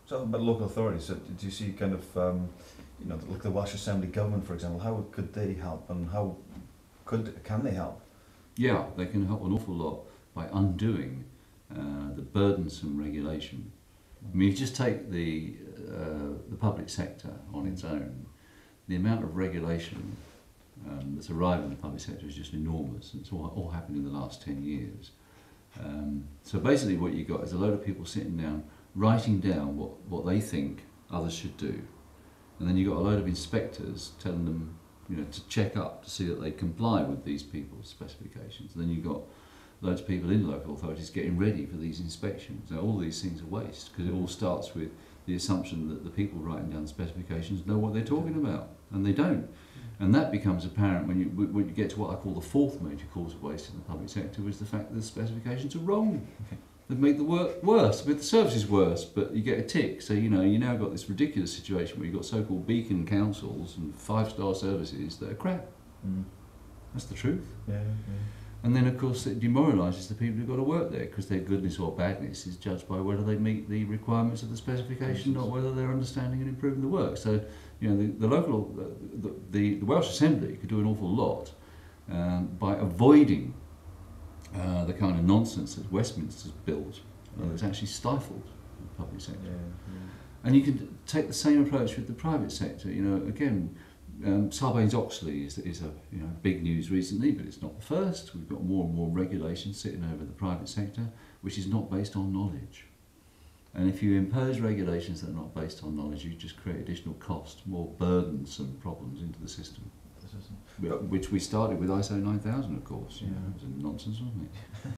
So about local authorities, so do you see kind of, you know, like the Welsh Assembly government, for example, how could they help and how can they help? Yeah, they can help an awful lot by undoing the burdensome regulation. I mean, if you just take the public sector on its own, the amount of regulation that's arrived in the public sector is just enormous. It's all happened in the last 10 years. So basically what you've got is a load of people sitting down, writing down what they think others should do. And then you've got a load of inspectors telling them, you know, to check up to see that they comply with these people's specifications. And then you've got loads of people in local authorities getting ready for these inspections. Now all these things are waste because it all starts with the assumption that the people writing down the specifications know what they're talking about, and they don't. And that becomes apparent when you get to what I call the fourth major cause of waste in the public sector, which is the fact that the specifications are wrong. They've made the work worse, made the services worse, but you get a tick. So, you know, you now got this ridiculous situation where you've got so-called beacon councils and five-star services that are crap. Mm. That's the truth. Yeah. And then, of course, it demoralises the people who've got to work there because their goodness or badness is judged by whether they meet the requirements of the specification, not whether they're understanding and improving the work. So, you know, the Welsh Assembly could do an awful lot by avoiding the kind of nonsense that Westminster's built that's actually stifled the public sector. Yeah. And you can take the same approach with the private sector. You know, again, Sarbanes-Oxley is a big news recently, but it's not the first. We've got more and more regulations sitting over the private sector, which is not based on knowledge. And if you impose regulations that are not based on knowledge, you just create additional cost, more burdensome problems into the system. Which we started with ISO 9000, of course. You know, it was nonsense, wasn't it?